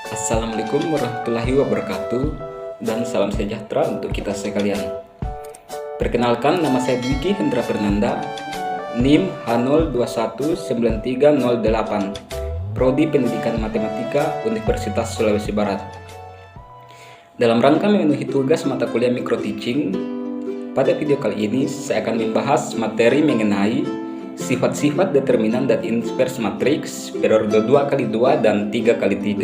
Assalamualaikum warahmatullahi wabarakatuh dan salam sejahtera untuk kita sekalian. Perkenalkan, nama saya Dwiki Hendra Fernanda, NIM H02193008, Prodi Pendidikan Matematika Universitas Sulawesi Barat. Dalam rangka memenuhi tugas mata kuliah Micro Teaching, pada video kali ini saya akan membahas materi mengenai sifat-sifat determinan dan inverse matriks periode 2x2 dan 3x3,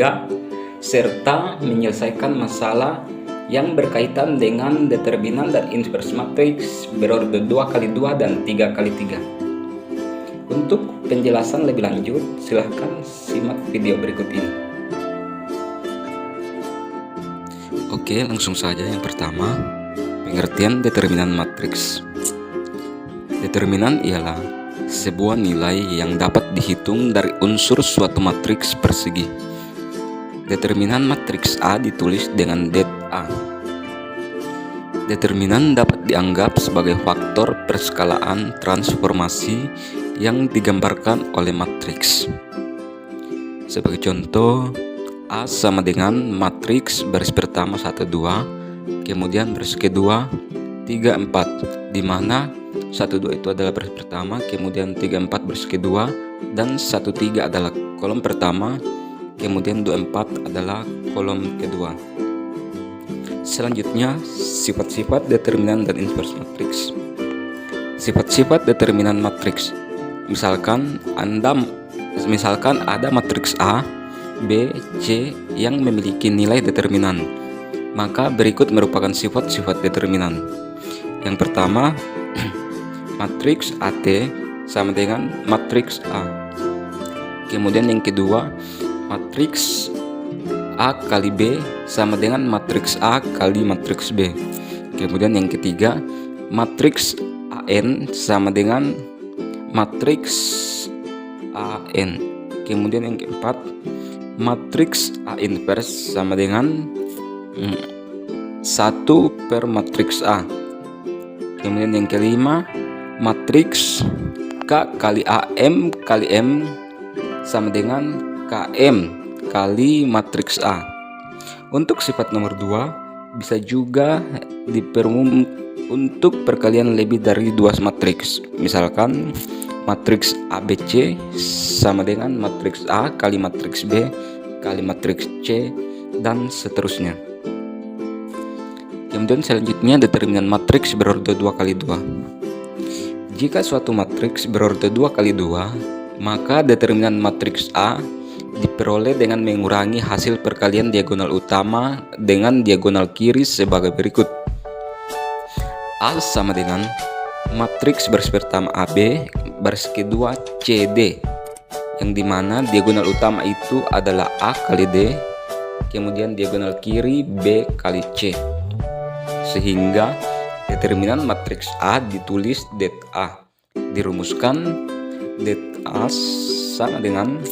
serta menyelesaikan masalah yang berkaitan dengan determinan dan inverse matriks periode 2x2 dan 3x3. Untuk penjelasan lebih lanjut, silahkan simak video berikut ini. Oke, langsung saja. Yang pertama, pengertian determinan matriks. Determinan ialah sebuah nilai yang dapat dihitung dari unsur suatu matriks persegi. Determinan matriks A ditulis dengan det A. Determinan dapat dianggap sebagai faktor perskalaan transformasi yang digambarkan oleh matriks. Sebagai contoh, A sama dengan matriks baris pertama 1, 2, kemudian baris kedua 3, 4, di mana 1, 2 itu adalah baris pertama, kemudian 3, 4 baris kedua, dan 1, 3 adalah kolom pertama, kemudian 2, 4 adalah kolom kedua. Selanjutnya, sifat-sifat determinan dan inverse matriks. Sifat-sifat determinan matriks. Misalkan ada matriks A, B, C yang memiliki nilai determinan, maka berikut merupakan sifat-sifat determinan. Yang pertama, matriks AT sama dengan matriks A. Kemudian yang kedua, matriks A kali B sama dengan matriks A kali matriks B. Kemudian yang ketiga, matriks AN sama dengan matriks AN. Kemudian yang keempat, matriks A inverse sama dengan 1 per matriks A. Kemudian yang kelima, matriks K kali AM kali M sama dengan KM kali matriks A. Untuk sifat nomor 2, bisa juga diperumum untuk perkalian lebih dari 2 matriks. Misalkan matriks ABC sama dengan matriks A kali matriks B kali matriks C, dan seterusnya. Kemudian selanjutnya, determinan matriks berorde 2x2. Jika suatu matriks berorde 2x2, maka determinan matriks A diperoleh dengan mengurangi hasil perkalian diagonal utama dengan diagonal kiri sebagai berikut. A sama dengan matriks baris pertama AB baris kedua CD, yang dimana diagonal utama itu adalah A kali D, kemudian diagonal kiri B kali C, sehingga determinan matriks A ditulis det A. Dirumuskan, det A sama dengan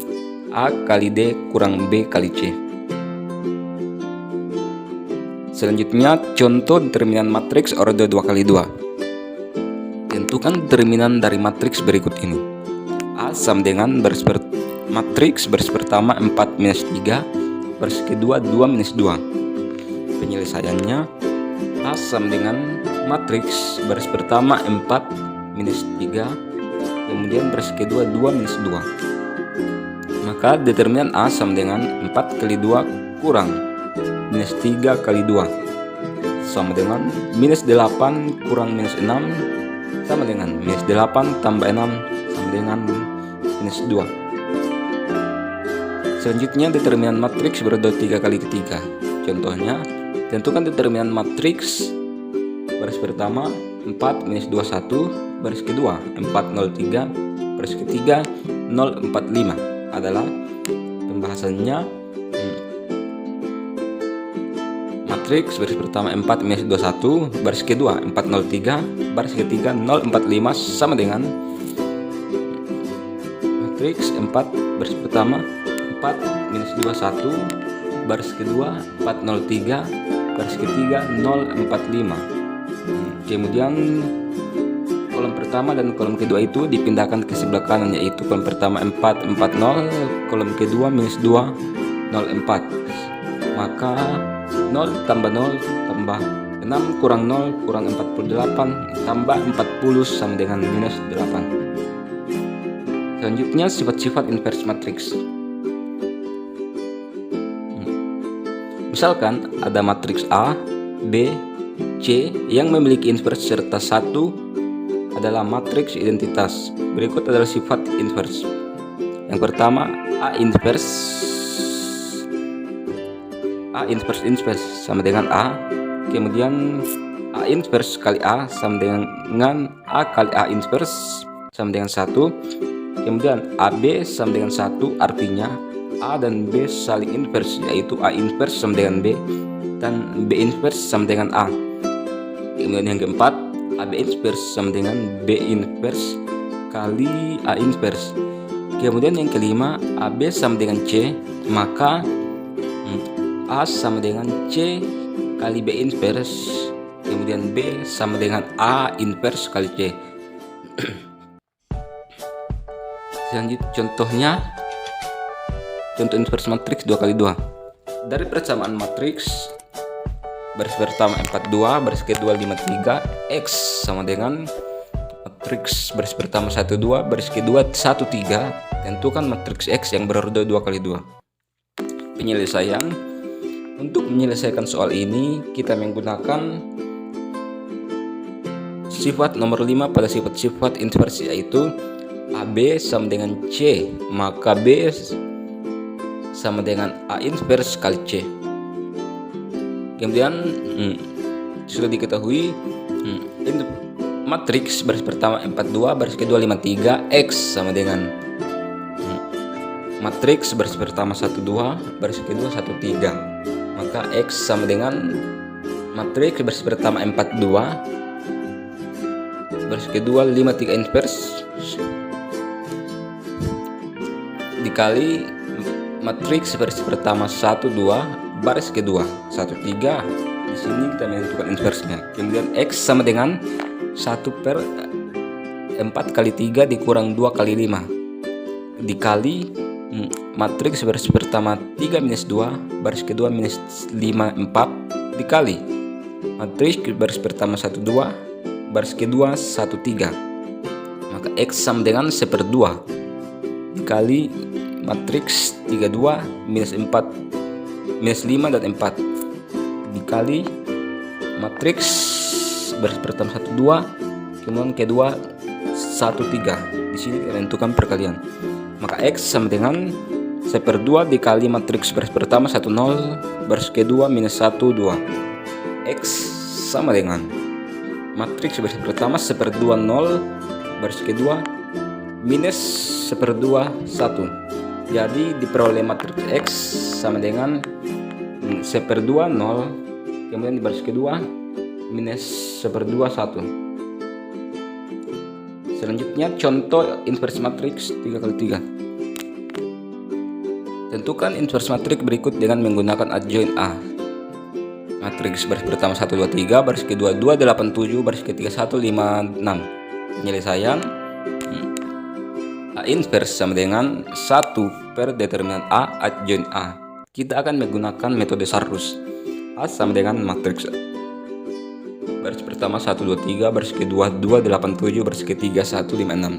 A kali D kurang B kali C. Selanjutnya, contoh determinan matriks orde 2x2. Tentukan determinan dari matriks berikut ini. A sama dengan matriks baris pertama 4 minus 3, baris kedua 2 minus 2. Penyelesaiannya, A sama dengan matriks baris pertama 4 minus 3, kemudian baris kedua 2 minus 2. Maka determinan A sama dengan 4 kali 2 kurang minus 3 kali 2 sama dengan minus 8 kurang minus 6 sama dengan minus 8 tambah 6 sama dengan minus 2. Selanjutnya, determinan matriks berorde 3x3. Contohnya, tentukan determinan matriks baris pertama 4 minus 2, 1, baris kedua 4, 0, 3, baris ketiga 0, 4, 5 adalah pembahasannya. Matriks baris pertama 4 minus 2, 1, baris kedua 4, 0, 3, baris ketiga 0, 4, 5 sama dengan matriks 4 baris pertama 4 minus 2, 1, baris kedua 4, 0, 3, baris ketiga 0, 4, 5. Kemudian kolom pertama dan kolom kedua itu dipindahkan ke sebelah kanan, yaitu kolom pertama 4, 4, 0, kolom kedua minus 2, 0, 4. maka 0 tambah 0 tambah 6 kurang 0 kurang 48 tambah 40 sama dengan minus 8. Selanjutnya sifat-sifat inverse matriks. Misalkan ada matriks A, B, C yang memiliki inverse serta 1 adalah matriks identitas. Berikut adalah sifat inverse. Yang pertama, A inverse sama dengan A. Kemudian A inverse kali A sama dengan A kali A inverse sama dengan 1. Kemudian AB sama dengan 1, artinya A dan B saling inverse, yaitu A inverse sama dengan B dan B inverse sama dengan A. Kemudian yang keempat, AB inverse sama dengan B inverse kali A inverse. Kemudian yang kelima, AB sama dengan C, maka A sama dengan C kali B inverse. Kemudian B sama dengan A inverse kali C. Selanjutnya contoh inverse matriks 2 kali 2. Dari persamaan matriks baris pertama 42, baris kedua 53, X sama dengan matriks baris pertama 12, baris kedua 13. Tentukan matriks X yang berorder 2 kali 2. Penyelesaian. Untuk menyelesaikan soal ini kita menggunakan sifat nomor 5 pada sifat-sifat inversi, yaitu AB sama dengan C, maka B sama dengan A inverse kali C. Kemudian sudah diketahui matriks baris pertama 42, baris kedua 53, X sama dengan matriks baris pertama 12, baris kedua 13. Maka X sama dengan matriks baris pertama 42, baris kedua 53 inverse dikali matriks baris pertama 12, baris kedua 13. Di sini kita menentukan inversenya. Kemudian X sama dengan 1/4 kali 3 dikurang 2 kali 5 dikali matriks baris pertama 3 minus 2, baris kedua minus 5 4 dikali matriks baris pertama 12, baris kedua 13. Maka X sama dengan 1/2 dikali matriks 32 minus 4 minus 5 dan 4 dikali matriks baris pertama 12, kemudian kedua 13. Di sini kita tentukan perkalian. Maka X sama dengan 1/2 dikali matriks baris pertama 10, baris kedua minus 1 2. X sama dengan matriks baris pertama 1/2 0, baris kedua minus 1/2 1. Jadi diperoleh matriks X sama dengan 1/2 0, kemudian di baris kedua minus 1/2 1. Selanjutnya contoh inverse matriks 3 kali 3. Tentukan inverse matriks berikut dengan menggunakan adjoint A. Matriks baris pertama 1 2 3, baris kedua 2 8 7, baris ketiga 1 5 6. Penyelesaian. A inverse sama dengan 1 per determinan A adjoint A. Kita akan menggunakan metode Sarrus. A sama dengan matriks baris pertama 1 2 3, baris kedua 2 8 7, baris ketiga 1 5 6.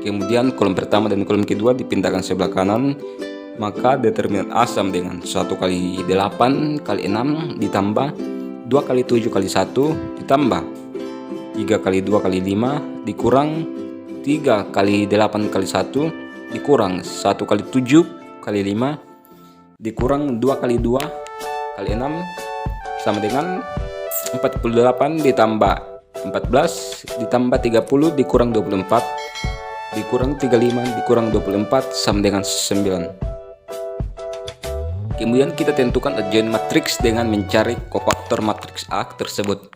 Kemudian kolom pertama dan kolom kedua dipindahkan sebelah kanan, maka determinan A sama dengan 1 kali 8 kali 6 ditambah 2 kali 7 kali 1 ditambah 3 kali 2 kali 5 dikurang 3 kali 8 kali 1 dikurang 1 kali 7 kali 5 dikurang 2 kali 2 kali 6 sama dengan 48 ditambah 14 ditambah 30 dikurang 24 dikurang 35 dikurang 24 sama dengan 9. Kemudian kita tentukan adjoint matriks dengan mencari kofaktor matriks A tersebut.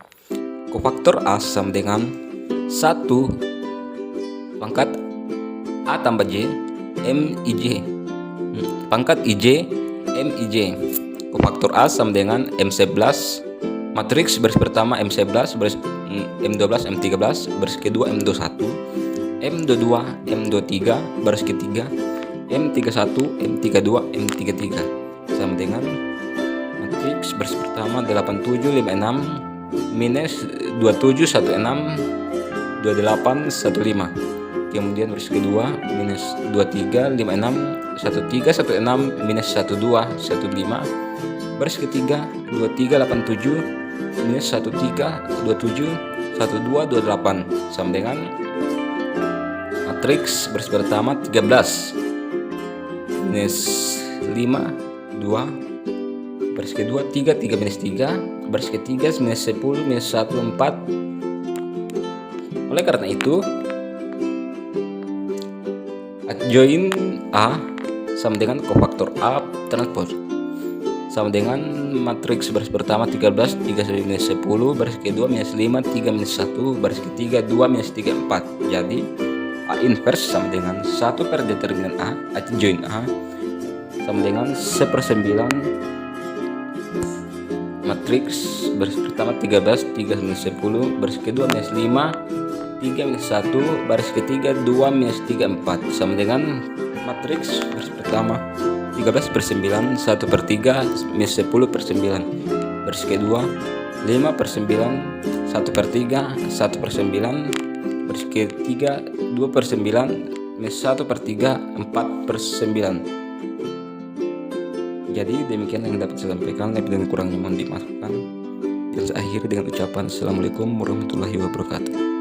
Kofaktor A sama dengan 1 pangkat A tambah J M IJ pangkat IJ M IJ. Kofaktor A sama dengan M11, matriks baris pertama M11, baris M12 M13, baris kedua M21, M22 M23, baris ketiga M31 M32 M33 sama dengan Matriks baris pertama 8756 minus 2716 2815. Kemudian baris kedua minus 2356 1316 minus 1215. Baris ketiga 2387 minus 1327 1228 sama dengan matriks baris pertama 13 minus 5 2, baris kedua 3 minus 3, baris ketiga minus 10 minus 1 4. Oleh karena itu adjoin A sama dengan kofaktor A transpose sama dengan matriks baris pertama 13 3 minus 10, baris kedua minus 5 3 minus 1, baris ketiga 2 minus 3 4. Jadi A inverse sama dengan 1 per determinan A adjoin A sama dengan 1/9 matriks baris pertama 13 3 minus 10, baris kedua minus 5 3 minus 1, baris ketiga 2 minus 3 4 sama dengan matriks baris pertama 13/9 1/3 minus 10/9, baris kedua 5/9 1/3 1/9, baris ketiga 2/9 minus 1/3 4/9. Jadi demikian yang dapat saya sampaikan, lebih dan kurangnya mohon dimaafkan. Dan saya akhiri dengan ucapan Assalamualaikum warahmatullahi wabarakatuh.